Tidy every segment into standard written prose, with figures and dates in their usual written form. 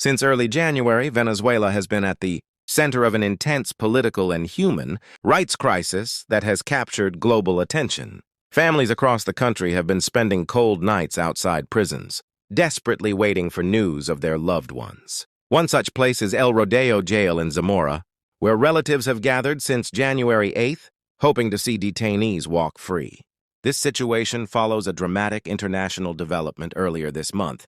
Since early January, Venezuela has been at the center of an intense political and human rights crisis that has captured global attention. Families across the country have been spending cold nights outside prisons, desperately waiting for news of their loved ones. One such place is El Rodeo jail in Zamora, where relatives have gathered since January 8th, hoping to see detainees walk free. This situation follows a dramatic international development earlier this month,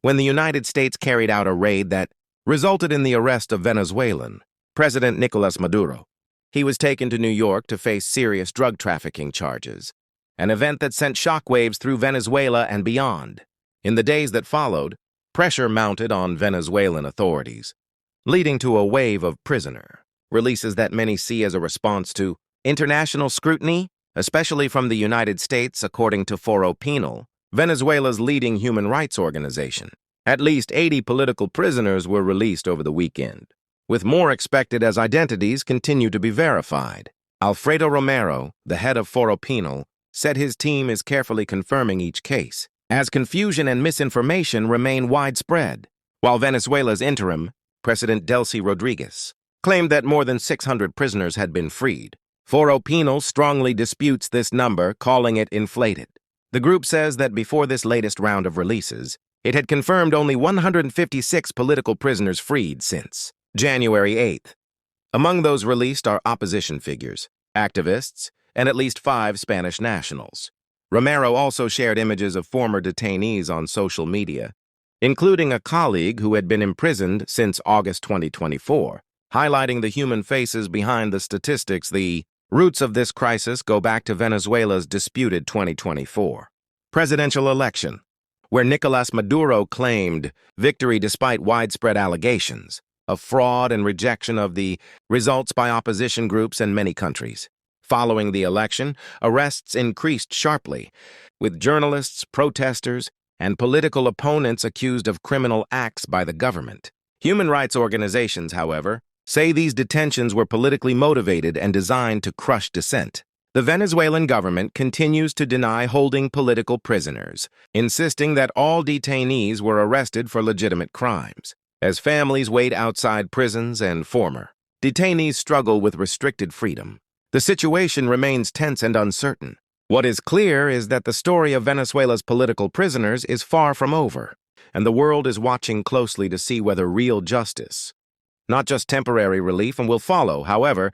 when the United States carried out a raid that resulted in the arrest of Venezuelan President Nicolás Maduro. He was taken to New York to face serious drug trafficking charges, an event that sent shockwaves through Venezuela and beyond. In the days that followed, pressure mounted on Venezuelan authorities, leading to a wave of prisoner releases that many see as a response to international scrutiny, especially from the United States, according to Foro Penal, Venezuela's leading human rights organization. At least 80 political prisoners were released over the weekend, with more expected as identities continue to be verified. Alfredo Romero, the head of Foro Penal, said his team is carefully confirming each case, as confusion and misinformation remain widespread, while Venezuela's interim, President Delcy Rodriguez, claimed that more than 600 prisoners had been freed. Foro Penal strongly disputes this number, calling it inflated. The group says that before this latest round of releases, it had confirmed only 156 political prisoners freed since January 8th. Among those released are opposition figures, activists, and at least 5 Spanish nationals. Romero also shared images of former detainees on social media, including a colleague who had been imprisoned since August 2024, highlighting the human faces behind the statistics. The roots of this crisis go back to Venezuela's disputed 2024 presidential election, where Nicolas Maduro claimed victory despite widespread allegations of fraud and rejection of the results by opposition groups in many countries. Following the election, arrests increased sharply, with journalists, protesters, and political opponents accused of criminal acts by the government. Human rights organizations, however, say these detentions were politically motivated and designed to crush dissent. The Venezuelan government continues to deny holding political prisoners, insisting that all detainees were arrested for legitimate crimes. As families wait outside prisons and former detainees struggle with restricted freedom, the situation remains tense and uncertain. What is clear is that the story of Venezuela's political prisoners is far from over, and the world is watching closely to see whether real justice, not just temporary relief, and will follow. However,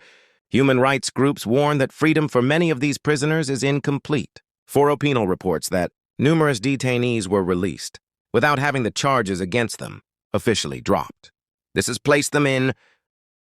human rights groups warn that freedom for many of these prisoners is incomplete. Foro Penal reports that numerous detainees were released without having the charges against them officially dropped. This has placed them in